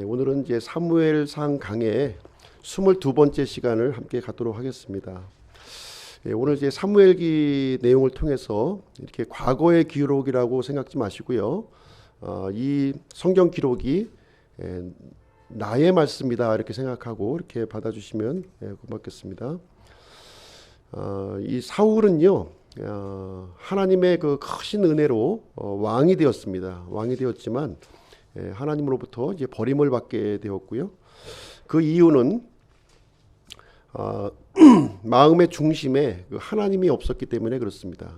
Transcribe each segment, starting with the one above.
오늘은 이제 사무엘상 강의 22번째 시간을 함께 갖도록 하겠습니다. 오늘 이제 사무엘기 내용을 통해서 이렇게 과거의 기록이라고 생각지 마시고요. 이 성경 기록이 나의 말씀이다 이렇게 생각하고 이렇게 받아주시면 고맙겠습니다. 이 사울은요, 하나님의 그 크신 은혜로 왕이 되었습니다. 왕이 되었지만 하나님으로부터 이제 버림을 받게 되었고요. 그 이유는 마음의 중심에 하나님이 없었기 때문에 그렇습니다.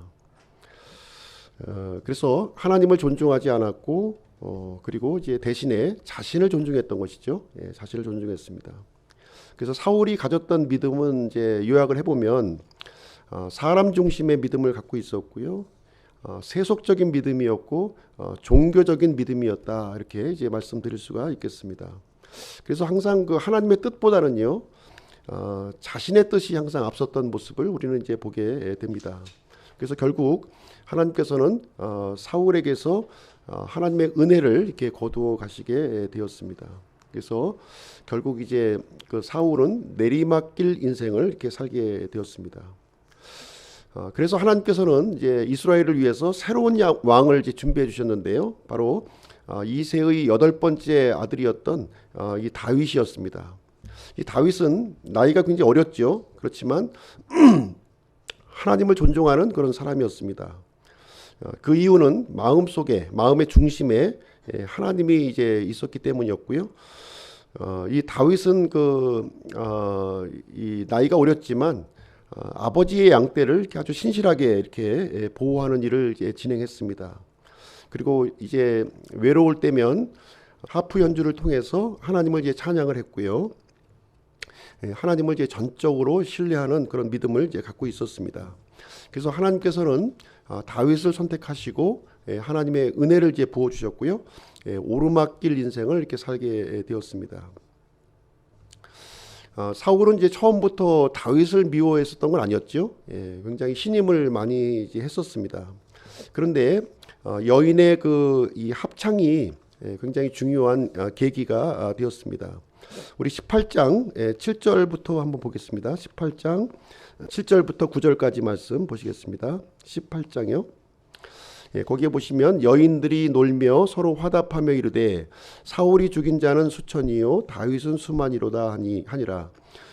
그래서 하나님을 존중하지 않았고, 그리고 이제 대신에 자신을 존중했던 것이죠. 자신을 존중했습니다. 그래서 사울이 가졌던 믿음은 이제 요약을 해보면 사람 중심의 믿음을 갖고 있었고요. 세속적인 믿음이었고 종교적인 믿음이었다 이렇게 이제 말씀드릴 수가 있겠습니다. 그래서 항상 그 하나님의 뜻보다는요 자신의 뜻이 항상 앞섰던 모습을 우리는 이제 보게 됩니다. 그래서 결국 하나님께서는 사울에게서 하나님의 은혜를 이렇게 거두어 가시게 되었습니다. 그래서 결국 이제 그 사울은 내리막길 인생을 이렇게 살게 되었습니다. 그래서 하나님께서는 이제 이스라엘을 위해서 새로운 왕을 이제 준비해 주셨는데요. 바로 이새의 8번째 아들이었던 이 다윗이었습니다. 이 다윗은 나이가 굉장히 어렸죠. 그렇지만 하나님을 존중하는 그런 사람이었습니다. 그 이유는 마음의 중심에 하나님이 이제 있었기 때문이었고요. 이 다윗은 이 나이가 어렸지만 아버지의 양떼를 이렇게 아주 신실하게 이렇게 보호하는 일을 이제 진행했습니다. 그리고 이제 외로울 때면 하프 연주를 통해서 하나님을 이제 찬양을 했고요. 하나님을 이제 전적으로 신뢰하는 그런 믿음을 이제 갖고 있었습니다. 그래서 하나님께서는 다윗을 선택하시고 하나님의 은혜를 이제 부어 주셨고요. 오르막길 인생을 이렇게 살게 되었습니다. 사울은 이제 처음부터 다윗을 미워했었던 건 아니었죠. 굉장히 신임을 많이 이제 했었습니다. 그런데 여인의 이 합창이 굉장히 중요한 계기가 되었습니다. 우리 18장 7절부터 한번 보겠습니다. 18장 7절부터 9절까지 말씀 보시겠습니다. 18장이요. 거기에 보시면 여인들이 놀며 서로 화답하며 이르되 사울이 죽인 자는 수천이요 다윗은 수만이로다 하니라.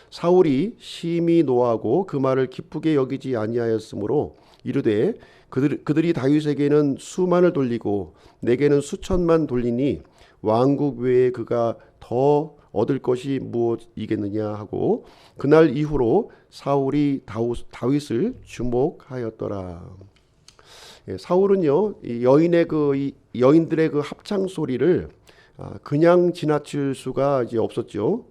사울이 심히 노하고 그 말을 기쁘게 여기지 아니하였으므로 이르되 그들이 다윗에게는 수만을 돌리고 내게는 수천만 돌리니 왕국 외에 그가 더 얻을 것이 무엇이겠느냐 하고 그날 이후로 사울이 다윗을 주목하였더라. 사울은요, 이 여인들의 그 합창 소리를 그냥 지나칠 수가 이제 없었죠.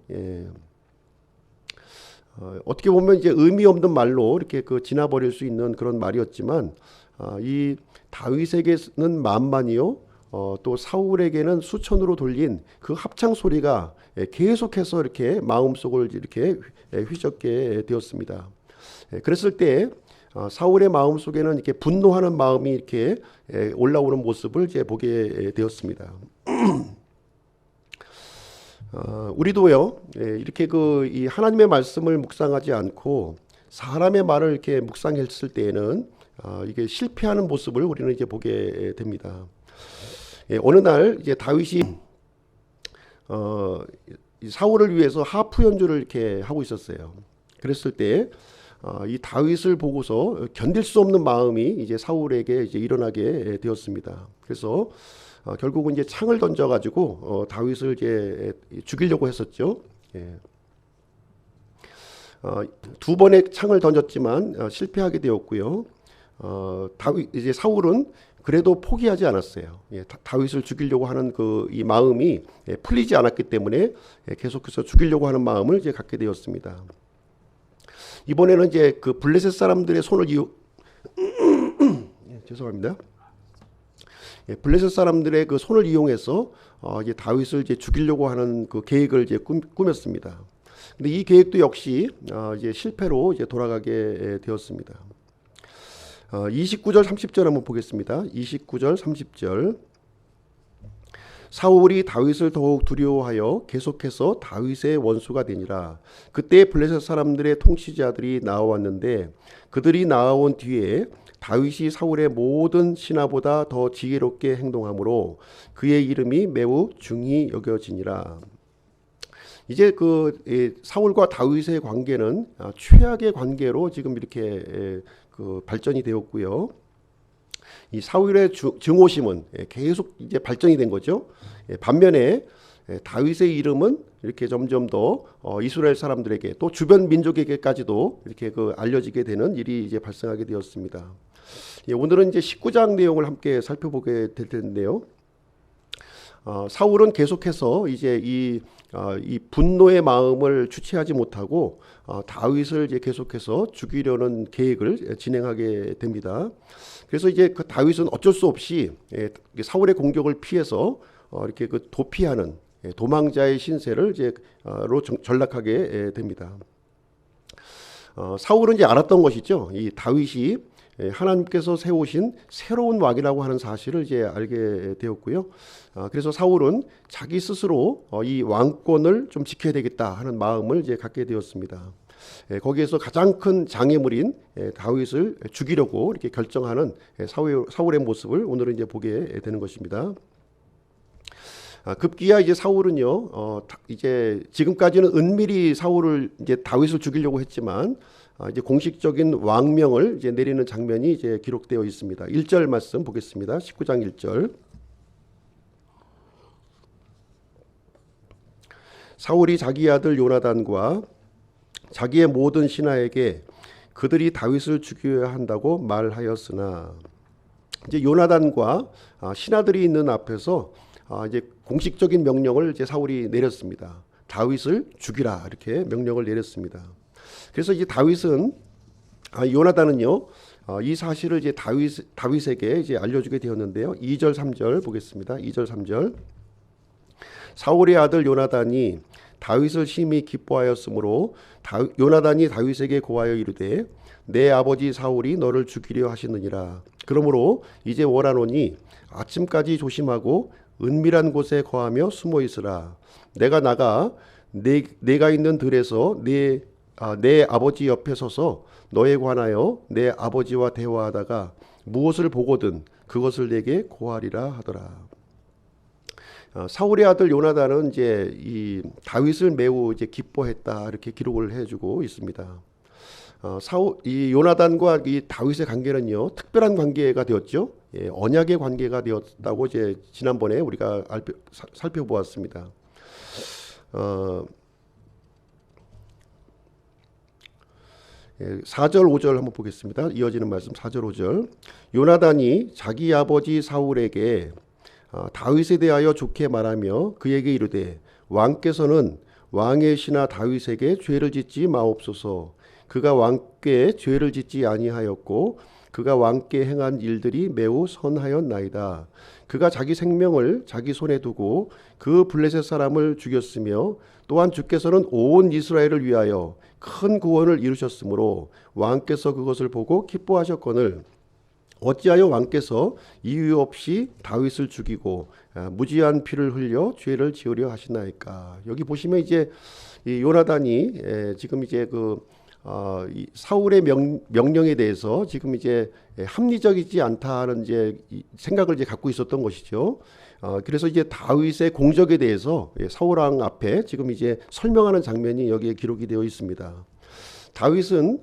어떻게 보면 이제 의미 없는 말로 이렇게 지나버릴 수 있는 그런 말이었지만, 이 다윗에게는 만만이요, 또 사울에게는 수천으로 돌린 그 합창 소리가 계속해서 이렇게 마음속을 이렇게 휘젓게 되었습니다. 그랬을 때 사울의 마음 속에는 이렇게 분노하는 마음이 이렇게 올라오는 모습을 이제 보게 되었습니다. 우리도요, 이렇게 이 하나님의 말씀을 묵상하지 않고 사람의 말을 이렇게 묵상했을 때에는 이게 실패하는 모습을 우리는 이제 보게 됩니다. 어느 날 이제 다윗이 사울을 위해서 하프 연주를 이렇게 하고 있었어요. 그랬을 때 이 다윗을 보고서 견딜 수 없는 마음이 이제 사울에게 이제 일어나게 되었습니다. 그래서 결국은 이제 창을 던져가지고 다윗을 이제 죽이려고 했었죠. 두 번의 창을 던졌지만 실패하게 되었고요. 이제 사울은 그래도 포기하지 않았어요. 다윗을 죽이려고 하는 이 마음이 풀리지 않았기 때문에 계속해서 죽이려고 하는 마음을 이제 갖게 되었습니다. 이번에는 이제 그 블레셋 사람들의 손을 죄송합니다. 블레셋 사람들의 그 손을 이용해서 이제 다윗을 이제 죽이려고 하는 그 계획을 이제 꾸몄습니다. 근데 이 계획도 역시 이제 실패로 이제 돌아가게 되었습니다. 29절 30절 한번 보겠습니다. 29절 30절. 사울이 다윗을 더욱 두려워하여 계속해서 다윗의 원수가 되니라. 그때 블레셋 사람들의 통치자들이 나와왔는데 그들이 나아온 뒤에 다윗이 사울의 모든 신하보다 더 지혜롭게 행동하므로 그의 이름이 매우 중히 여겨지니라. 이제 사울과 다윗의 관계는 최악의 관계로 지금 이렇게 발전이 되었고요. 이 사울의 증오심은 계속 이제 발전이 된 거죠. 반면에 다윗의 이름은 이렇게 점점 더 이스라엘 사람들에게 또 주변 민족에게까지도 이렇게 알려지게 되는 일이 이제 발생하게 되었습니다. 오늘은 이제 19장 내용을 함께 살펴보게 될 텐데요. 사울은 계속해서 이제 이 분노의 마음을 주체하지 못하고 다윗을 이제 계속해서 죽이려는 계획을 진행하게 됩니다. 그래서 이제 그 다윗은 어쩔 수 없이 사울의 공격을 피해서 이렇게 도피하는 도망자의 신세를 이제로 전락하게 됩니다. 사울은 이제 알았던 것이죠. 이 다윗이 하나님께서 세우신 새로운 왕이라고 하는 사실을 이제 알게 되었고요. 그래서 사울은 자기 스스로 이 왕권을 좀 지켜야 되겠다 하는 마음을 이제 갖게 되었습니다. 거기에서 가장 큰 장애물인 다윗을 죽이려고 이렇게 결정하는 사울의 모습을 오늘은 이제 보게 되는 것입니다. 급기야 이제 사울은요, 이제 지금까지는 은밀히 사울을 이제 다윗을 죽이려고 했지만 이제 공식적인 왕명을 이제 내리는 장면이 이제 기록되어 있습니다. 1절 말씀 보겠습니다. 19장 1절. 사울이 자기 아들 요나단과 자기의 모든 신하에게 그들이 다윗을 죽여야 한다고 말하였으나, 이제 요나단과 신하들이 있는 앞에서 이제 공식적인 명령을 이제 사울이 내렸습니다. 다윗을 죽이라 이렇게 명령을 내렸습니다. 그래서 이제 다윗은 요나단은요 이 사실을 이제 다윗에게 이제 알려주게 되었는데요. 2절 3절 보겠습니다. 2절 3절. 사울의 아들 요나단이 다윗을 심히 기뻐하였으므로 요나단이 다윗에게 고하여 이르되 내 아버지 사울이 너를 죽이려 하시느니라. 그러므로 이제 원하노니 아침까지 조심하고 은밀한 곳에 거하며 숨어 있으라. 내가 나가 내가 있는 들에서 내 아버지 옆에 서서 너에 관하여 내 아버지와 대화하다가 무엇을 보거든 그것을 내게 고하리라 하더라. 사울의 아들 요나단은 이제 이 다윗을 매우 이제 기뻐했다 이렇게 기록을 해주고 있습니다. 이 요나단과 이 다윗의 관계는요 특별한 관계가 되었죠. 언약의 관계가 되었다고 이제 지난번에 우리가 살펴보았습니다. 4절 5절 한번 보겠습니다. 이어지는 말씀 4절 5절. 요나단이 자기 아버지 사울에게 다윗에 대하여 좋게 말하며 그에게 이르되 왕께서는 왕의 신하 다윗에게 죄를 짓지 마옵소서. 그가 왕께 죄를 짓지 아니하였고 그가 왕께 행한 일들이 매우 선하였나이다. 그가 자기 생명을 자기 손에 두고 그 블레셋 사람을 죽였으며 또한 주께서는 온 이스라엘을 위하여 큰 구원을 이루셨으므로 왕께서 그것을 보고 기뻐하셨거늘 어찌하여 왕께서 이유 없이 다윗을 죽이고 무지한 피를 흘려 죄를 지으려 하시나이까. 여기 보시면 이제 이 요나단이 지금 이제 이 사울의 명령에 대해서 지금 이제 합리적이지 않다는 이제 생각을 이제 갖고 있었던 것이죠. 그래서 이제 다윗의 공적에 대해서 사울 왕 앞에 지금 이제 설명하는 장면이 여기에 기록이 되어 있습니다. 다윗은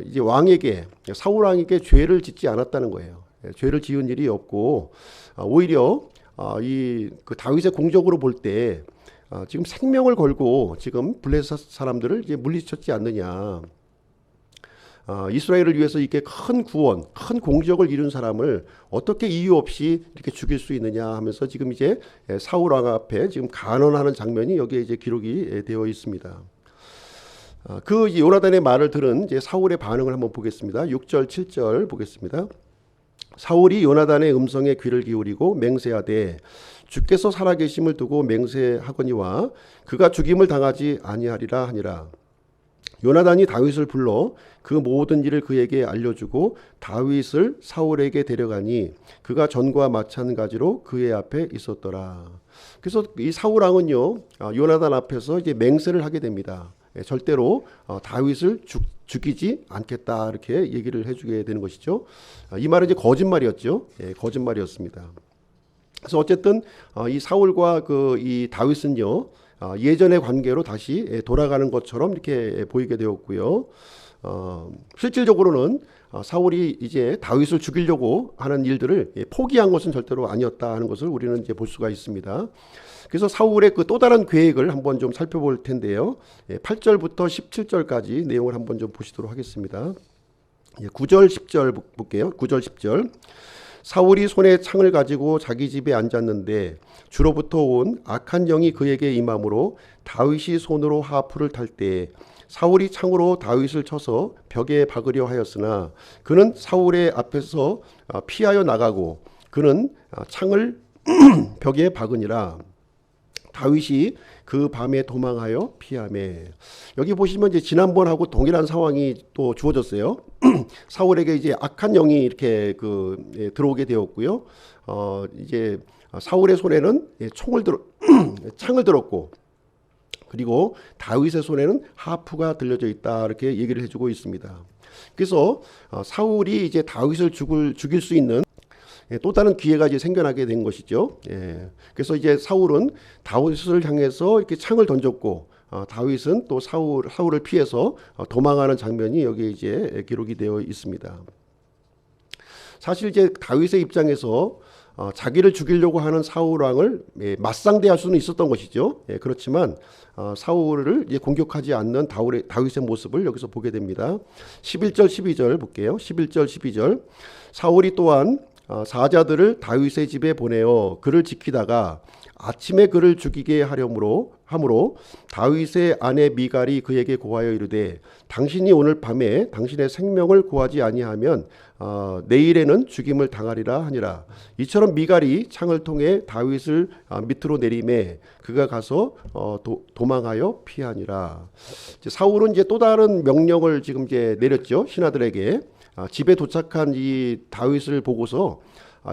이제 사울 왕에게 죄를 짓지 않았다는 거예요. 죄를 지은 일이 없고 오히려 그 다윗의 공적으로 볼 때 지금 생명을 걸고 지금 블레셋 사람들을 이제 물리쳤지 않느냐. 이스라엘을 위해서 이렇게 큰 구원, 큰 공적을 이룬 사람을 어떻게 이유 없이 이렇게 죽일 수 있느냐 하면서 지금 이제 사울 왕 앞에 지금 간언하는 장면이 여기에 이제 기록이 되어 있습니다. 그 요나단의 말을 들은 이제 사울의 반응을 한번 보겠습니다. 6절, 7절 보겠습니다. 사울이 요나단의 음성에 귀를 기울이고 맹세하되 주께서 살아계심을 두고 맹세하거니와 그가 죽임을 당하지 아니하리라 하니라. 요나단이 다윗을 불러 그 모든 일을 그에게 알려주고 다윗을 사울에게 데려가니 그가 전과 마찬가지로 그의 앞에 있었더라. 그래서 이 사울 왕은요, 요나단 앞에서 이제 맹세를 하게 됩니다. 절대로 다윗을 죽이지 않겠다 이렇게 얘기를 해주게 되는 것이죠. 이 말은 이제 거짓말이었죠. 거짓말이었습니다. 그래서 어쨌든 이 사울과 이 다윗은요, 예전의 관계로 다시 돌아가는 것처럼 이렇게 보이게 되었고요. 실질적으로는 사울이 이제 다윗을 죽이려고 하는 일들을 포기한 것은 절대로 아니었다 하는 것을 우리는 이제 볼 수가 있습니다. 그래서 사울의 그 또 다른 계획을 한번 좀 살펴볼 텐데요. 8절부터 17절까지 내용을 한번 좀 보시도록 하겠습니다. 9절 10절 볼게요. 9절 10절. 사울이 손에 창을 가지고 자기 집에 앉았는데 주로부터 온 악한 영이 그에게 임함으로 다윗이 손으로 하프를 탈 때 사울이 창으로 다윗을 쳐서 벽에 박으려 하였으나 그는 사울의 앞에서 피하여 나가고 그는 창을 벽에 박으니라. 다윗이 그 밤에 도망하여 피하매. 여기 보시면 이제 지난번하고 동일한 상황이 또 주어졌어요. 사울에게 이제 악한 영이 이렇게 들어오게 되었고요. 이제 사울의 손에는 창을 들었고, 그리고 다윗의 손에는 하프가 들려져 있다 이렇게 얘기를 해주고 있습니다. 그래서 사울이 이제 다윗을 죽일 수 있는 또 다른 기회가 이제 생겨나게 된 것이죠. 그래서 이제 사울은 다윗을 향해서 이렇게 창을 던졌고, 다윗은 또 사울을 피해서 도망하는 장면이 여기에 이제 기록이 되어 있습니다. 사실 이제 다윗의 입장에서 자기를 죽이려고 하는 사울 왕을 맞상대할 수는 있었던 것이죠. 그렇지만 사울을 이제 공격하지 않는 다윗의 모습을 여기서 보게 됩니다. 11절 12절 볼게요. 11절 12절. 사울이 또한 사자들을 다윗의 집에 보내어 그를 지키다가 아침에 그를 죽이게 하므로 다윗의 아내 미갈이 그에게 고하여 이르되 당신이 오늘 밤에 당신의 생명을 구하지 아니하면 내일에는 죽임을 당하리라 하니라. 이처럼 미갈이 창을 통해 다윗을 밑으로 내리매 그가 가서 도망하여 피하니라. 사울은 이제 또 다른 명령을 지금 이제 내렸죠. 신하들에게. 집에 도착한 이 다윗을 보고서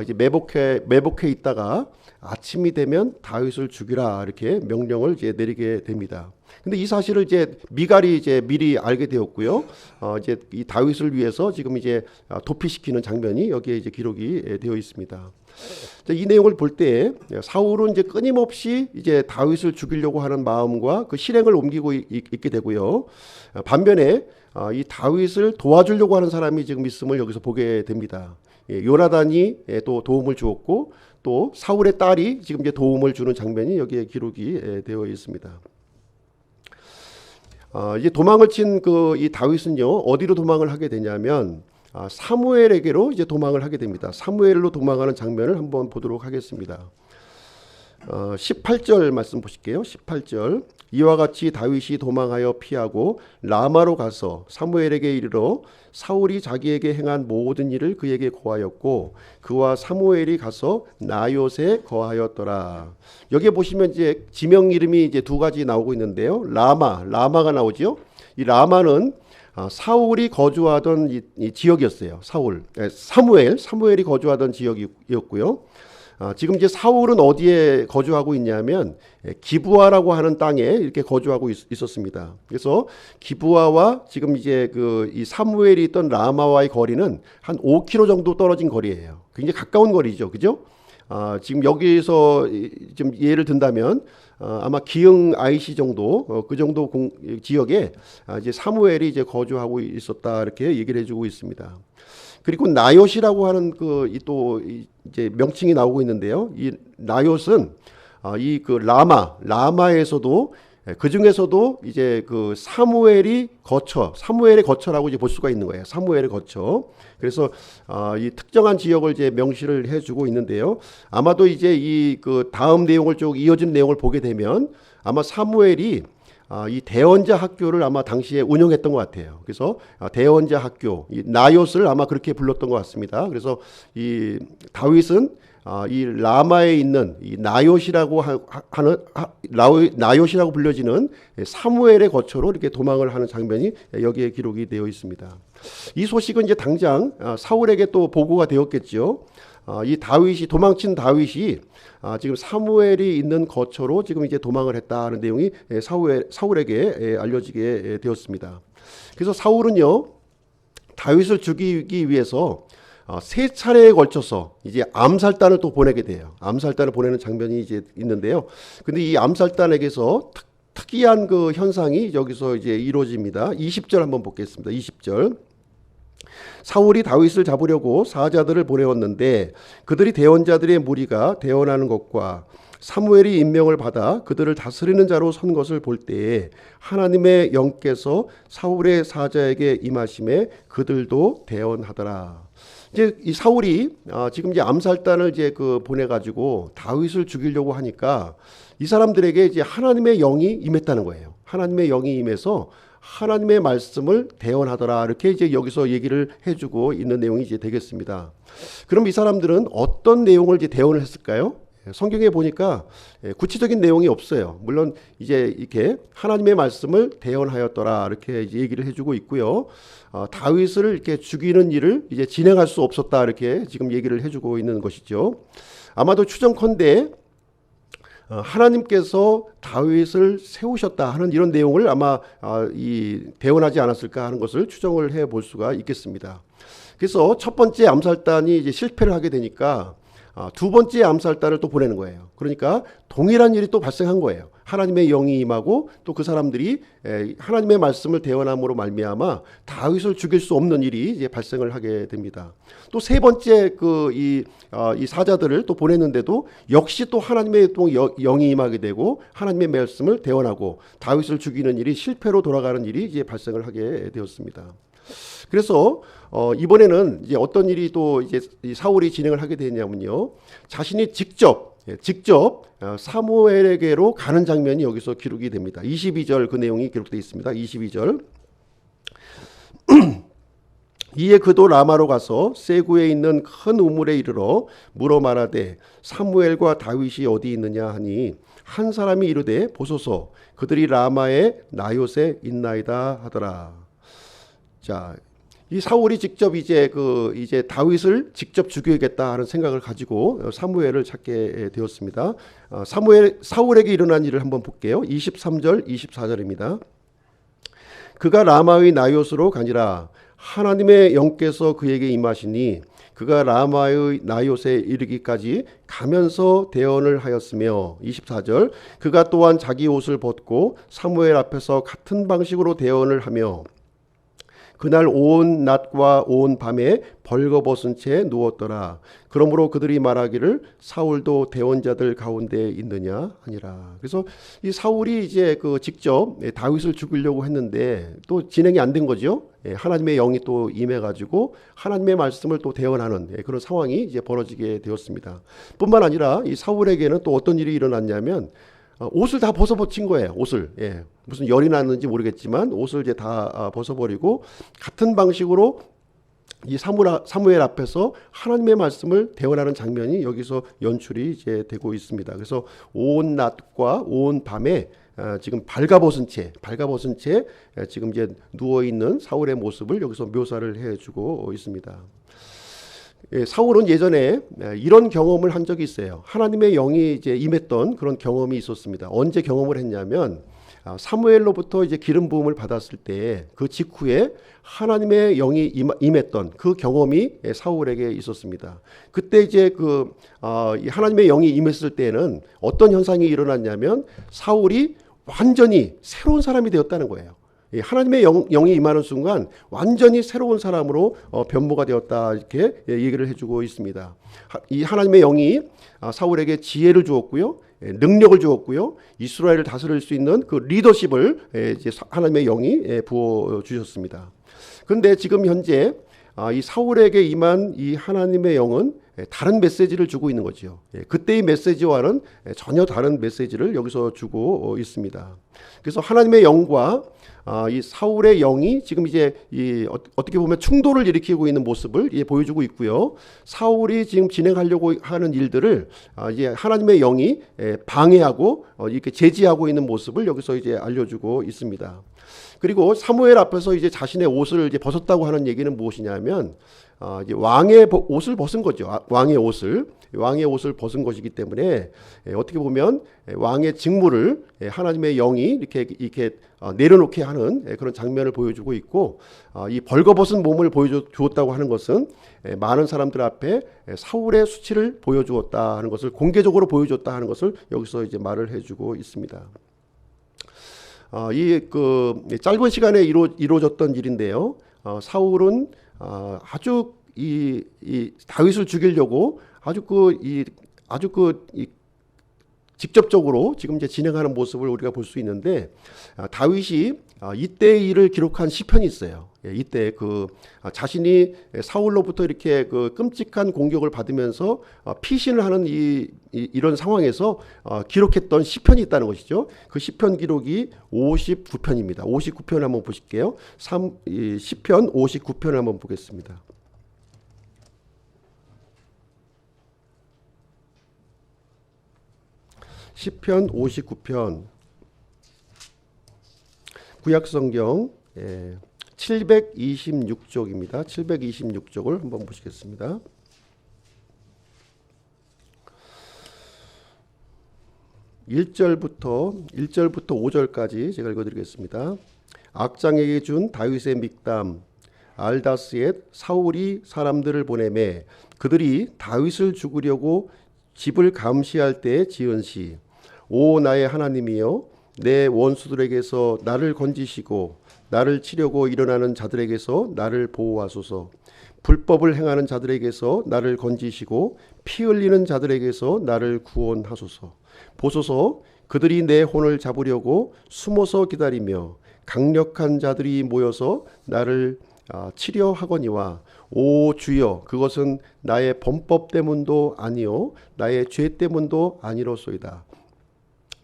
이제 매복해 있다가 아침이 되면 다윗을 죽이라 이렇게 명령을 이제 내리게 됩니다. 근데 이 사실을 이제 미갈이 이제 미리 알게 되었고요. 이제 이 다윗을 위해서 지금 이제 도피시키는 장면이 여기에 이제 기록이 되어 있습니다. 이 내용을 볼 때 사울은 이제 끊임없이 이제 다윗을 죽이려고 하는 마음과 그 실행을 옮기고 있게 되고요. 반면에 이 다윗을 도와주려고 하는 사람이 지금 있음을 여기서 보게 됩니다. 요나단이 또 도움을 주었고 또 사울의 딸이 지금 이제 도움을 주는 장면이 여기에 기록이 되어 있습니다. 이제 도망을 친 이 다윗은요 어디로 도망을 하게 되냐면 사무엘에게로 이제 도망을 하게 됩니다. 사무엘로 도망하는 장면을 한번 보도록 하겠습니다. 18절 말씀 보실게요. 18절. 이와 같이 다윗이 도망하여 피하고 라마로 가서 사무엘에게 이르러 사울이 자기에게 행한 모든 일을 그에게 고하였고 그와 사무엘이 가서 나요세 거하였더라. 여기에 보시면 이제 지명 이름이 이제 두 가지 나오고 있는데요. 라마가 나오죠. 이 라마는 사울이 거주하던 이 지역이었어요. 사무엘이 거주하던 지역이었고요. 지금 이제 사울은 어디에 거주하고 있냐면 기브아라고 하는 땅에 이렇게 거주하고 있었습니다. 그래서 기브아와 지금 이제 이 사무엘이 있던 라마와의 거리는 한 5km 정도 떨어진 거리예요. 굉장히 가까운 거리죠, 그죠? 지금 여기서 좀 예를 든다면 아마 기흥 IC 정도 그 정도 지역에 이제 사무엘이 이제 거주하고 있었다 이렇게 얘기를 해주고 있습니다. 그리고 나요시라고 하는 또 이제 명칭이 나오고 있는데요. 이 나요스는 이 라마에서도 그 중에서도 이제 사무엘의 거처라고 이제 볼 수가 있는 거예요. 사무엘의 거처. 그래서 이 특정한 지역을 이제 명시를 해주고 있는데요. 아마도 이제 이 다음 내용을 쭉 이어진 내용을 보게 되면 아마 사무엘이 이 대언자 학교를 아마 당시에 운영했던 것 같아요. 그래서 대언자 학교, 이 나요스를 아마 그렇게 불렀던 것 같습니다. 그래서 이 다윗은 이 라마에 있는 이 나요시라고 하는 나요시라고 불려지는 사무엘의 거처로 이렇게 도망을 하는 장면이 여기에 기록이 되어 있습니다. 이 소식은 이제 당장 사울에게 또 보고가 되었겠죠. 이 다윗이 도망친 다윗이 지금 사무엘이 있는 거처로 지금 이제 도망을 했다는 내용이 사울에게 알려지게 되었습니다. 그래서 사울은요, 다윗을 죽이기 위해서 세 차례에 걸쳐서 이제 암살단을 또 보내게 돼요. 암살단을 보내는 장면이 이제 있는데요. 근데 이 암살단에게서 특이한 그 현상이 여기서 이제 이루어집니다. 20절 한번 보겠습니다. 20절. 사울이 다윗을 잡으려고 사자들을 보내었는데 그들이 대원자들의 무리가 대원하는 것과 사무엘이 임명을 받아 그들을 다스리는 자로 선 것을 볼 때에 하나님의 영께서 사울의 사자에게 임하심에 그들도 대원하더라. 이제 이 사울이 지금 이제 암살단을 이제 보내가지고 다윗을 죽이려고 하니까 이 사람들에게 이제 하나님의 영이 임했다는 거예요. 하나님의 영이 임해서 하나님의 말씀을 대언하더라. 이렇게 이제 여기서 얘기를 해주고 있는 내용이 이제 되겠습니다. 그럼 이 사람들은 어떤 내용을 이제 대언을 했을까요? 성경에 보니까 구체적인 내용이 없어요. 물론 이제 이렇게 하나님의 말씀을 대언하였더라. 이렇게 이제 얘기를 해주고 있고요. 다윗을 이렇게 죽이는 일을 이제 진행할 수 없었다. 이렇게 지금 얘기를 해주고 있는 것이죠. 아마도 추정컨대 하나님께서 다윗을 세우셨다 하는 이런 내용을 아마 대언하지 않았을까 하는 것을 추정을 해볼 수가 있겠습니다. 그래서 첫 번째 암살단이 이제 실패를 하게 되니까 두 번째 암살단을 또 보내는 거예요. 그러니까 동일한 일이 또 발생한 거예요. 하나님의 영이 임하고 또 그 사람들이 하나님의 말씀을 대언함으로 말미암아 다윗을 죽일 수 없는 일이 이제 발생을 하게 됩니다. 또 세 번째 이 사자들을 또 보냈는데도 역시 또 하나님의 또 영이 임하게 되고 하나님의 말씀을 대언하고 다윗을 죽이는 일이 실패로 돌아가는 일이 이제 발생을 하게 되었습니다. 그래서 이번에는 이제 어떤 일이 또 이제 사울이 진행을 하게 되냐면요, 자신이 직접 사무엘에게로 가는 장면이 여기서 기록이 됩니다. 22절 그 내용이 기록되어 있습니다. 22절. 이에 그도 라마로 가서 세구에 있는 큰 우물에 이르러 물어 말하되 사무엘과 다윗이 어디 있느냐 하니 한 사람이 이르되 보소서 그들이 라마의 나요새 있나이다 하더라. 자, 이 사울이 직접 이제 다윗을 직접 죽여야겠다 하는 생각을 가지고 사무엘을 찾게 되었습니다. 사울에게 일어난 일을 한번 볼게요. 23절, 24절입니다. 그가 라마의 나요스로 가니라. 하나님의 영께서 그에게 임하시니 그가 라마의 나요스에 이르기까지 가면서 대언을 하였으며 24절 그가 또한 자기 옷을 벗고 사무엘 앞에서 같은 방식으로 대언을 하며 그날 온 낮과 온 밤에 벌거벗은 채 누웠더라. 그러므로 그들이 말하기를 사울도 대원자들 가운데 있느냐 하니라. 그래서 이 사울이 이제 직접 다윗을 죽이려고 했는데 또 진행이 안 된 거죠. 하나님의 영이 또 임해가지고 하나님의 말씀을 또 대언하는 그런 상황이 이제 벌어지게 되었습니다. 뿐만 아니라 이 사울에게는 또 어떤 일이 일어났냐면 옷을 다 벗어버린 거예요. 옷을. 무슨 열이 났는지 모르겠지만 옷을 이제 다 벗어버리고 같은 방식으로 이 사무엘 앞에서 하나님의 말씀을 대언하는 장면이 여기서 연출이 이제 되고 있습니다. 그래서 온 낮과 온 밤에 지금 발가벗은 채 지금 이제 누워 있는 사울의 모습을 여기서 묘사를 해주고 있습니다. 사울은 예전에 이런 경험을 한 적이 있어요. 하나님의 영이 이제 임했던 그런 경험이 있었습니다. 언제 경험을 했냐면 사무엘로부터 이제 기름 부음을 받았을 때 그 직후에 하나님의 영이 임했던 그 경험이 사울에게 있었습니다. 그때 이제 하나님의 영이 임했을 때는 어떤 현상이 일어났냐면 사울이 완전히 새로운 사람이 되었다는 거예요. 하나님의 영이 임하는 순간 완전히 새로운 사람으로 변모가 되었다 이렇게 얘기를 해주고 있습니다. 이 하나님의 영이 사울에게 지혜를 주었고요, 능력을 주었고요, 이스라엘을 다스릴 수 있는 그 리더십을 이제 하나님의 영이 부어 주셨습니다. 그런데 지금 현재 이 사울에게 임한 이 하나님의 영은 다른 메시지를 주고 있는 거죠. 그때의 메시지와는 전혀 다른 메시지를 여기서 주고 있습니다. 그래서 하나님의 영과 이 사울의 영이 지금 이제 어떻게 보면 충돌을 일으키고 있는 모습을 보여주고 있고요. 사울이 지금 진행하려고 하는 일들을 이제 하나님의 영이 방해하고 이렇게 제지하고 있는 모습을 여기서 이제 알려주고 있습니다. 그리고 사무엘 앞에서 이제 자신의 옷을 이제 벗었다고 하는 얘기는 무엇이냐면 이제 왕의 옷을 벗은 거죠. 왕의 옷을 벗은 것이기 때문에 어떻게 보면 왕의 직무를 하나님의 영이 이렇게 내려놓게 하는 그런 장면을 보여주고 있고, 이 벌거벗은 몸을 보여주었다고 하는 것은 많은 사람들 앞에 사울의 수치를 보여주었다 하는 것을, 공개적으로 보여줬다 하는 것을 여기서 이제 말을 해주고 있습니다. 이 짧은 시간에 이루어졌던 일인데요. 사울은 아주 이 다윗을 죽이려고 아주 직접적으로 지금 이제 진행하는 모습을 우리가 볼 수 있는데, 다윗이 이때의 일을 기록한 시편이 있어요. 이때 자신이 사울로부터 이렇게 끔찍한 공격을 받으면서 피신을 하는 이런 상황에서 기록했던 시편이 있다는 것이죠. 그 시편 기록이 59편입니다. 59편 한번 보실게요. 시편 59편을 한번 보겠습니다. 시편 59편 구약성경 726쪽입니다. 726쪽을 한번 보시겠습니다. 1절부터 5절까지 제가 읽어드리겠습니다. 악장에게 준 다윗의 믹담. 알다스엣 사울이 사람들을 보내매 그들이 다윗을 죽이려고 집을 감시할 때 지은 시. 오 나의 하나님이여, 내 원수들에게서 나를 건지시고 나를 치려고 일어나는 자들에게서 나를 보호하소서. 불법을 행하는 자들에게서 나를 건지시고 피 흘리는 자들에게서 나를 구원하소서. 보소서, 그들이 내 혼을 잡으려고 숨어서 기다리며 강력한 자들이 모여서 나를 치려 하거니와, 오 주여, 그것은 나의 범법 때문도 아니요 나의 죄 때문도 아니로소이다.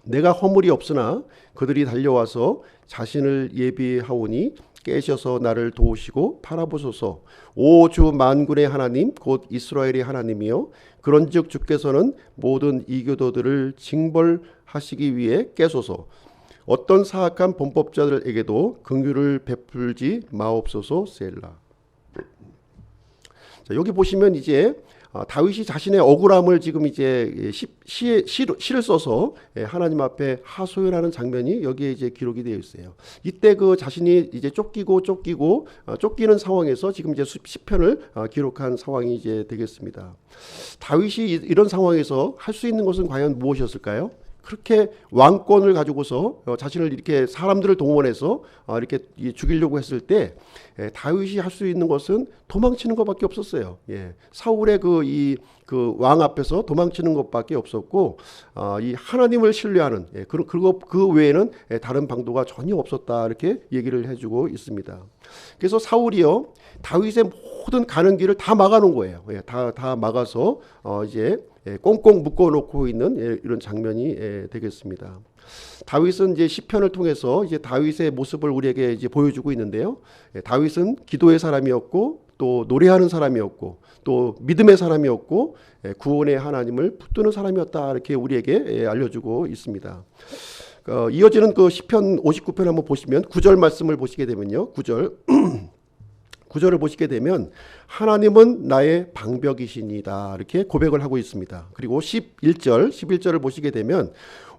내가 허물이 없으나 그들이 달려와서 자신을 예비하오니 깨셔서 나를 도우시고 팔아보소서. 오 주 만군의 하나님 곧 이스라엘의 하나님이여, 그런즉 주께서는 모든 이교도들을 징벌하시기 위해 깨소서. 어떤 사악한 범법자들에게도 긍휼을 베풀지 마옵소서. 셀라. 자, 여기 보시면 이제 다윗이 자신의 억울함을 지금 이제 시를 써서 하나님 앞에 하소연하는 장면이 여기에 이제 기록이 되어 있어요. 이때 자신이 이제 쫓기는 상황에서 지금 이제 시편을 기록한 상황이 이제 되겠습니다. 다윗이 이런 상황에서 할 수 있는 것은 과연 무엇이었을까요? 그렇게 왕권을 가지고서 자신을 이렇게 사람들을 동원해서 이렇게 죽이려고 했을 때 다윗이 할 수 있는 것은 도망치는 것밖에 없었어요. 사울의 왕 앞에서 도망치는 것밖에 없었고, 이 하나님을 신뢰하는 그 외에는 다른 방도가 전혀 없었다, 이렇게 얘기를 해주고 있습니다. 그래서 사울이요, 다윗의 모든 가는 길을 다 막아놓은 거예요. 다 막아서 이제 꽁꽁 묶어놓고 있는 이런 장면이 되겠습니다. 다윗은 이제 시편을 통해서 이제 다윗의 모습을 우리에게 이제 보여주고 있는데요. 다윗은 기도의 사람이었고, 또 노래하는 사람이었고, 또 믿음의 사람이었고, 구원의 하나님을 붙드는 사람이었다, 이렇게 우리에게 알려주고 있습니다. 이어지는 시편 59편 한번 보시면 9절 말씀을 보시게 되면요. 9절을 보시게 되면 하나님은 나의 방벽이시니다, 이렇게 고백을 하고 있습니다. 그리고 11절을 보시게 되면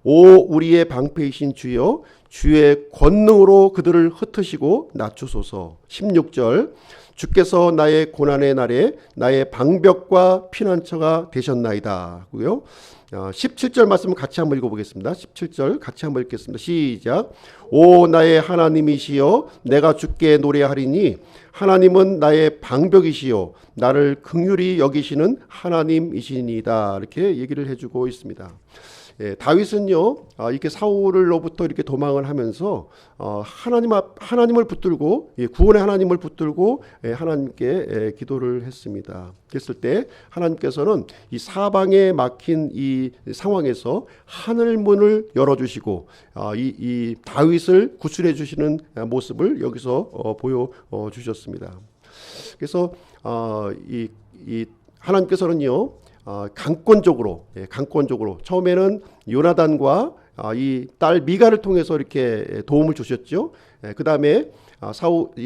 오 우리의 방패이신 주여, 주의 권능으로 그들을 흩으시고 낮추소서. 16절 주께서 나의 고난의 날에 나의 방벽과 피난처가 되셨나이다. 고요. 17절 말씀을 같이 한번 읽어보겠습니다. 17절 같이 한번 읽겠습니다. 시작. 오 나의 하나님이시여, 내가 주께 노래하리니 하나님은 나의 방벽이시여, 나를 긍휼히 여기시는 하나님이시니이다. 이렇게 얘기를 해주고 있습니다. 다윗은요, 이렇게 사울로부터 이렇게 도망을 하면서 하나님을 붙들고, 구원의 하나님을 붙들고 하나님께 기도를 했습니다. 그랬을 때 하나님께서는 이 사방에 막힌 이 상황에서 하늘 문을 열어주시고 이 다윗을 구출해 주시는 모습을 여기서 보여주셨습니다. 그래서 이 하나님께서는요, 강권적으로 처음에는 요나단과 이 딸 미가를 통해서 이렇게 도움을 주셨죠. 그 다음에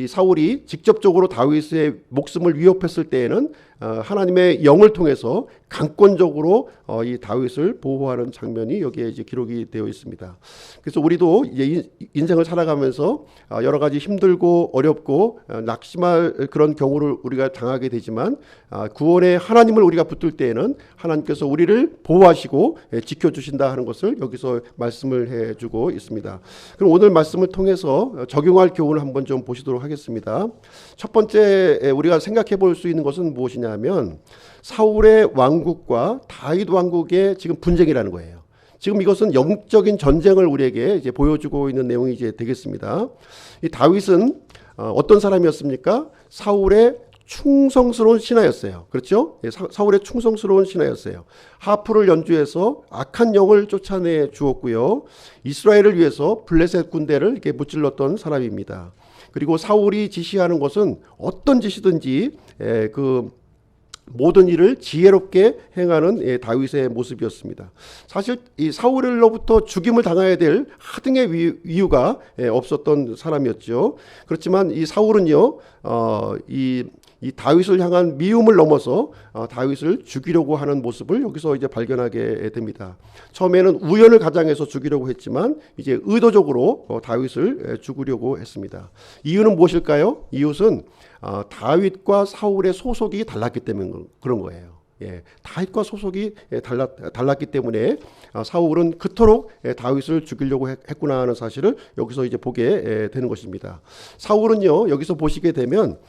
사울이 직접적으로 다윗의 목숨을 위협했을 때에는 하나님의 영을 통해서 강권적으로 이 다윗을 보호하는 장면이 여기에 이제 기록이 되어 있습니다. 그래서 우리도 이제 인생을 살아가면서 여러 가지 힘들고 어렵고 낙심할 그런 경우를 우리가 당하게 되지만 구원의 하나님을 우리가 붙들 때에는 하나님께서 우리를 보호하시고 지켜주신다 하는 것을 여기서 말씀을 해주고 있습니다. 그럼 오늘 말씀을 통해서 적용할 교훈을 한번 좀 보시도록 하겠습니다. 첫 번째 우리가 생각해 볼 수 있는 것은 무엇이냐면 사울의 왕국과 다윗 왕국의 지금 분쟁이라는 거예요. 지금 이것은 영적인 전쟁을 우리에게 이제 보여주고 있는 내용이 이제 되겠습니다. 이 다윗은 어떤 사람이었습니까? 사울의 충성스러운 신하였어요. 그렇죠? 사울의 충성스러운 신하였어요. 하프를 연주해서 악한 영을 쫓아내 주었고요. 이스라엘을 위해서 블레셋 군대를 이렇게 무찔렀던 사람입니다. 그리고 사울이 지시하는 것은 어떤 짓이든지 그 모든 일을 지혜롭게 행하는 다윗의 모습이었습니다. 사실 이 사울로부터 죽임을 당해야 될 하등의 이유가 없었던 사람이었죠. 그렇지만 이 사울은요, 이 다윗을 향한 미움을 넘어서 다윗을 죽이려고 하는 모습을 여기서 이제 발견하게 됩니다. 처음에는 우연을 가장해서 죽이려고 했지만 이제 의도적으로 다윗을 죽이려고 했습니다. 이유는 무엇일까요? 이유는 다윗과 사울의 소속이 달랐기 때문에 그런 거예요. 다윗과 소속이 달랐기 때문에 사울은 그토록 다윗을 죽이려고 했구나 하는 사실을 여기서 이제 보게 되는 것입니다. 사울은요, 여기서 보시게 되면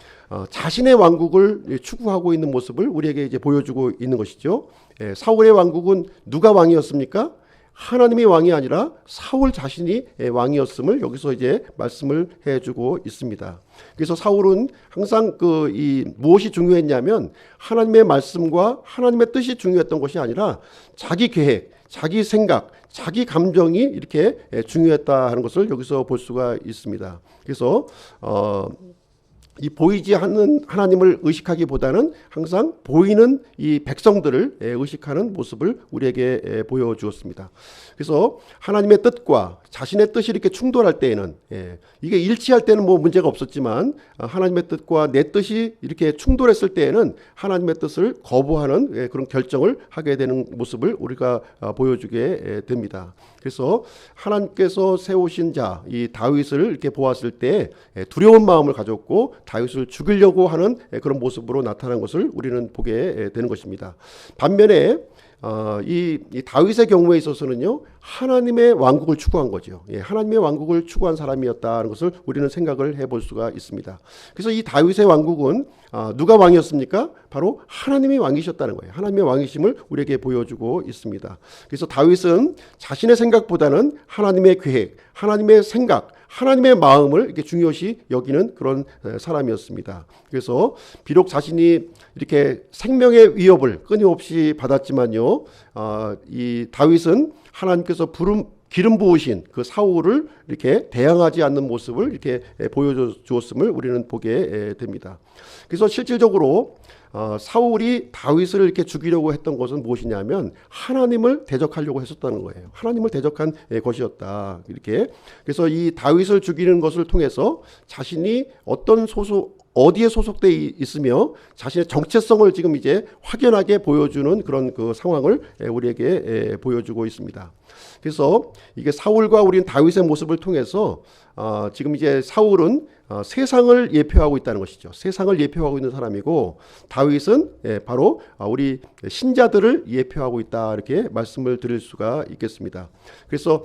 자신의 왕국을 추구하고 있는 모습을 우리에게 이제 보여주고 있는 것이죠. 사울의 왕국은 누가 왕이었습니까? 하나님의 왕이 아니라 사울 자신이 왕이었음을 여기서 이제 말씀을 해주고 있습니다. 그래서 사울은 항상 무엇이 중요했냐면 하나님의 말씀과 하나님의 뜻이 중요했던 것이 아니라 자기 계획, 자기 생각, 자기 감정이 이렇게 중요했다 하는 것을 여기서 볼 수가 있습니다. 그래서 이 보이지 않는 하나님을 의식하기보다는 항상 보이는 이 백성들을 의식하는 모습을 우리에게 보여주었습니다. 그래서 하나님의 뜻과 자신의 뜻이 이렇게 충돌할 때에는 이게 일치할 때는 뭐 문제가 없었지만 하나님의 뜻과 내 뜻이 이렇게 충돌했을 때에는 하나님의 뜻을 거부하는 그런 결정을 하게 되는 모습을 우리가 보여주게 됩니다. 그래서 하나님께서 세우신 자, 이 다윗을 이렇게 보았을 때 두려운 마음을 가졌고 다윗을 죽이려고 하는 그런 모습으로 나타난 것을 우리는 보게 되는 것입니다. 반면에 이 다윗의 경우에 있어서는요, 하나님의 왕국을 추구한 거죠. 하나님의 왕국을 추구한 사람이었다는 것을 우리는 생각을 해볼 수가 있습니다. 그래서 이 다윗의 왕국은 누가 왕이었습니까? 바로 하나님이 왕이셨다는 거예요. 하나님의 왕이심을 우리에게 보여주고 있습니다. 그래서 다윗은 자신의 생각보다는 하나님의 계획, 하나님의 생각, 하나님의 마음을 이렇게 중요시 여기는 그런 사람이었습니다. 그래서 비록 자신이 이렇게 생명의 위협을 끊임없이 받았지만요, 이 다윗은 하나님께서 기름 부으신 그 사울을 이렇게 대항하지 않는 모습을 이렇게 보여주었음을 우리는 보게 됩니다. 그래서 실질적으로 사울이 다윗을 이렇게 죽이려고 했던 것은 무엇이냐면 하나님을 대적하려고 했었다는 거예요. 하나님을 대적한 것이었다. 이렇게. 그래서 이 다윗을 죽이는 것을 통해서 자신이 어디에 소속되어 있으며 자신의 정체성을 지금 이제 확연하게 보여주는 그런 그 상황을 우리에게 보여주고 있습니다. 그래서 이게 사울과 우리는 다윗의 모습을 통해서 지금 이제 사울은 세상을 예표하고 있다는 것이죠. 세상을 예표하고 있는 사람이고 다윗은 바로 우리 신자들을 예표하고 있다, 이렇게 말씀을 드릴 수가 있겠습니다. 그래서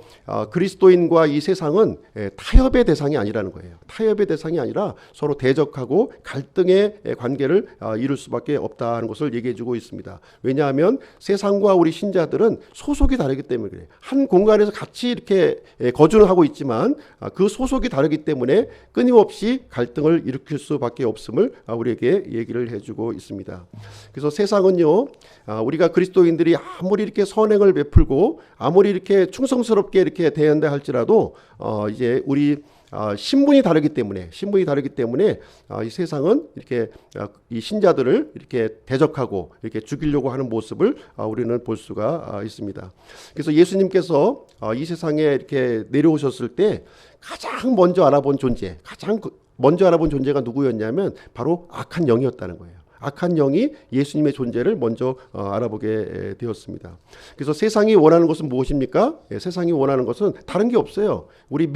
그리스도인과 이 세상은 타협의 대상이 아니라는 거예요. 타협의 대상이 아니라 서로 대적하고 갈등의 관계를 이룰 수밖에 없다는 것을 얘기해 주고 있습니다. 왜냐하면 세상과 우리 신자들은 소속이 다르기 때문에 그래요. 한 공간에서 같이 이렇게 거주는 하고 있지만 그 소속이 다르기 때문에 끊임없이 갈등을 일으킬 수밖에 없음을 우리에게 얘기를 해주고 있습니다. 그래서 세상은요, 우리가 그리스도인들이 아무리 이렇게 선행을 베풀고 아무리 이렇게 충성스럽게 이렇게 대한다 할지라도 이제 우리 신분이 다르기 때문에 이 세상은 이렇게 이 신자들을 이렇게 대적하고 이렇게 죽이려고 하는 모습을 우리는 볼 수가 있습니다. 그래서 예수님께서 이 세상에 이렇게 내려오셨을 때 가장 먼저 알아본 존재가 누구였냐면 바로 악한 영이었다는 거예요. 악한 영이 예수님의 존재를 먼저 알아보게 되었습니다. 그래서 세상이 원하는 것은 무엇입니까? 세상이 원하는 것은 다른 게 없어요. 우리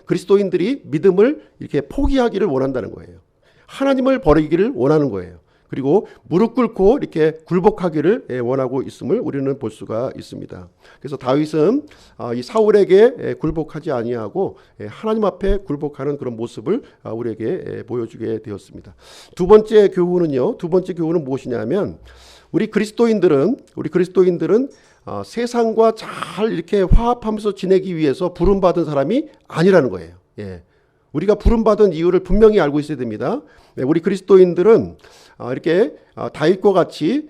그리스도인들이 믿음을 이렇게 포기하기를 원한다는 거예요. 하나님을 버리기를 원하는 거예요. 그리고 무릎 꿇고 이렇게 굴복하기를 원하고 있음을 우리는 볼 수가 있습니다. 그래서 다윗은 이 사울에게 굴복하지 아니하고 하나님 앞에 굴복하는 그런 모습을 우리에게 보여주게 되었습니다. 두 번째 교훈은 무엇이냐면 우리 그리스도인들은 세상과 잘 이렇게 화합하면서 지내기 위해서 부름받은 사람이 아니라는 거예요. 우리가 부름받은 이유를 분명히 알고 있어야 됩니다. 우리 그리스도인들은 이렇게 다윗과 같이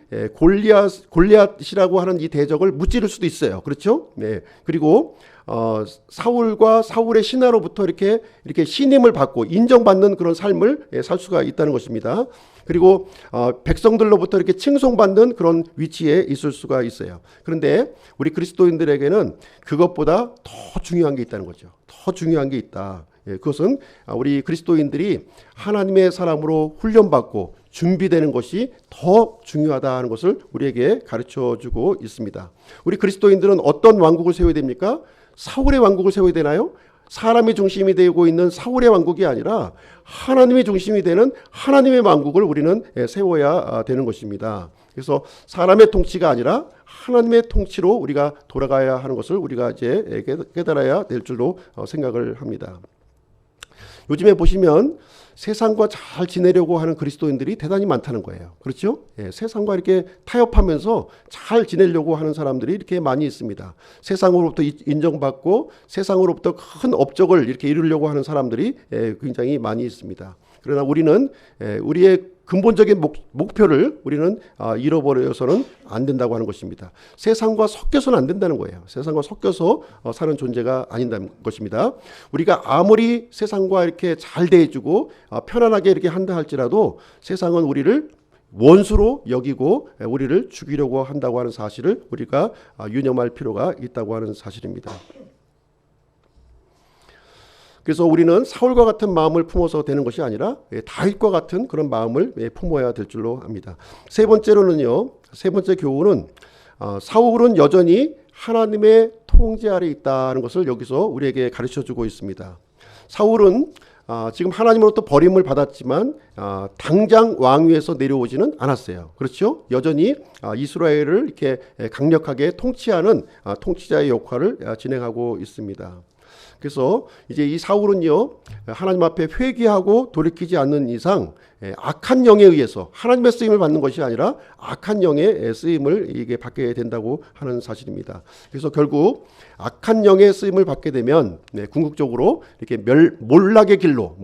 골리앗이라고 하는 이 대적을 무찌를 수도 있어요. 그렇죠? 그리고 사울과 사울의 신하로부터 이렇게 신임을 받고 인정받는 그런 삶을 살 수가 있다는 것입니다. 그리고 백성들로부터 이렇게 칭송받는 그런 위치에 있을 수가 있어요. 그런데 우리 그리스도인들에게는 그것보다 더 중요한 게 있다는 거죠. 더 중요한 게 있다. 그것은 우리 그리스도인들이 하나님의 사람으로 훈련받고 준비되는 것이 더 중요하다는 것을 우리에게 가르쳐주고 있습니다. 우리 그리스도인들은 어떤 왕국을 세워야 됩니까? 사울의 왕국을 세워야 되나요? 사람이 중심이 되고 있는 사울의 왕국이 아니라 하나님의 중심이 되는 하나님의 왕국을 우리는 세워야 되는 것입니다. 그래서 사람의 통치가 아니라 하나님의 통치로 우리가 돌아가야 하는 것을 우리가 이제 깨달아야 될 줄로 생각을 합니다. 요즘에 보시면 세상과 잘 지내려고 하는 그리스도인들이 대단히 많다는 거예요. 그렇죠? 세상과 이렇게 타협하면서 잘 지내려고 하는 사람들이 이렇게 많이 있습니다. 세상으로부터 인정받고 세상으로부터 큰 업적을 이렇게 이루려고 하는 사람들이 굉장히 많이 있습니다. 그러나 우리는 우리의 근본적인 목표를 우리는 잃어버려서는 안 된다고 하는 것입니다. 세상과 섞여서는 안 된다는 거예요. 세상과 섞여서 사는 존재가 아닌다는 것입니다. 우리가 아무리 세상과 이렇게 잘 대해주고 편안하게 이렇게 한다 할지라도 세상은 우리를 원수로 여기고 우리를 죽이려고 한다고 하는 사실을 우리가 유념할 필요가 있다고 하는 사실입니다. 그래서 우리는 사울과 같은 마음을 품어서 되는 것이 아니라 다윗과 같은 그런 마음을 품어야 될 줄로 압니다. 세 번째 교훈은 사울은 여전히 하나님의 통제 아래 있다는 것을 여기서 우리에게 가르쳐주고 있습니다. 사울은 지금 하나님으로부터 버림을 받았지만 당장 왕위에서 내려오지는 않았어요. 그렇죠? 여전히 이스라엘을 이렇게 강력하게 통치하는 통치자의 역할을 진행하고 있습니다. 그래서 이제 이 사울은요, 하나님 앞에 회개하고 돌이키지 않는 이상 악한 영에 의해서 하나님의 쓰임을 받는 것이 아니라 악한 영의 쓰임을 이게 받게 된다고 하는 사실입니다. 그래서 결국 악한 영의 쓰임을 받게 되면 궁극적으로 이렇게 몰락의 길로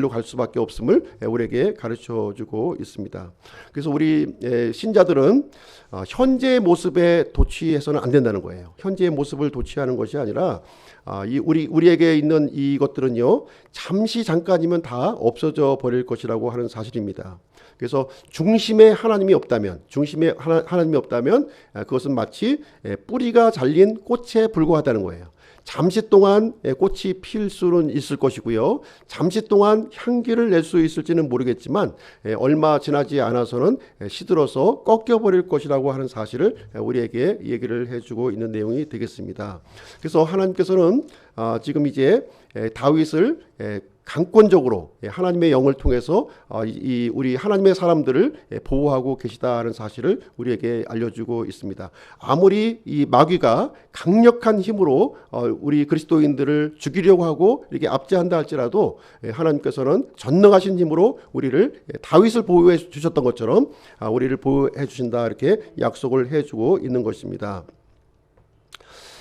갈 수밖에 없음을 우리에게 가르쳐주고 있습니다. 그래서 우리 신자들은 현재의 모습에 도취해서는 안 된다는 거예요. 현재의 모습을 도취하는 것이 아니라 우리에게 있는 이것들은요, 잠깐이면 다 없어져 버릴 것이라고 하는 사실입니다. 그래서 중심에 하나님이 없다면 그것은 마치 뿌리가 잘린 꽃에 불과하다는 거예요. 잠시 동안 꽃이 필 수는 있을 것이고요. 잠시 동안 향기를 낼 수 있을지는 모르겠지만 얼마 지나지 않아서는 시들어서 꺾여버릴 것이라고 하는 사실을 우리에게 얘기를 해주고 있는 내용이 되겠습니다. 그래서 하나님께서는 지금 이제 다윗을 강권적으로 하나님의 영을 통해서 우리 하나님의 사람들을 보호하고 계시다는 사실을 우리에게 알려주고 있습니다. 아무리 이 마귀가 강력한 힘으로 우리 그리스도인들을 죽이려고 하고 이렇게 압제한다 할지라도 하나님께서는 전능하신 힘으로 우리를 다윗을 보호해 주셨던 것처럼 우리를 보호해 주신다 이렇게 약속을 해주고 있는 것입니다.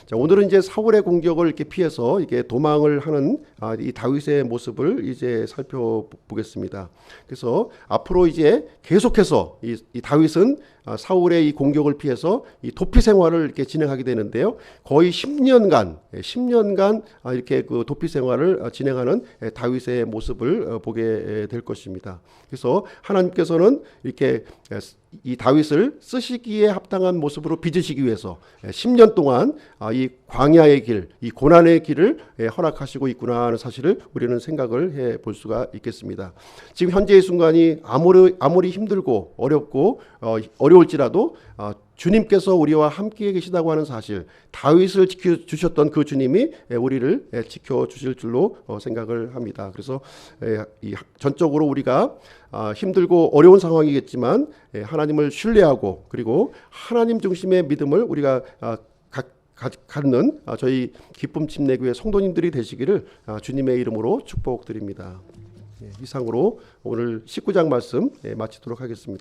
자, 오늘은 이제 사울의 공격을 이렇게 피해서 이게 도망을 하는 이 다윗의 모습을 이제 살펴보겠습니다. 그래서 앞으로 이제 계속해서 이 다윗은 사울의 이 공격을 피해서 이 도피 생활을 이렇게 진행하게 되는데요. 거의 10년간 이렇게 그 도피 생활을 진행하는 다윗의 모습을 보게 될 것입니다. 그래서 하나님께서는 이렇게 이 다윗을 쓰시기에 합당한 모습으로 빚으시기 위해서 10년 동안 이 광야의 길, 이 고난의 길을 허락하시고 있구나 하는 사실을 우리는 생각을 해 볼 수가 있겠습니다. 지금 현재의 순간이 아무리 힘들고 어렵고 어려울지라도 주님께서 우리와 함께 계시다고 하는 사실, 다윗을 지켜주셨던 그 주님이 우리를 지켜주실 줄로 생각을 합니다. 그래서 전적으로 우리가 힘들고 어려운 상황이겠지만 하나님을 신뢰하고 그리고 하나님 중심의 믿음을 우리가 갖는 저희 기쁨 침례교회 성도님들이 되시기를 주님의 이름으로 축복드립니다. 이상으로 오늘 19장 말씀 마치도록 하겠습니다.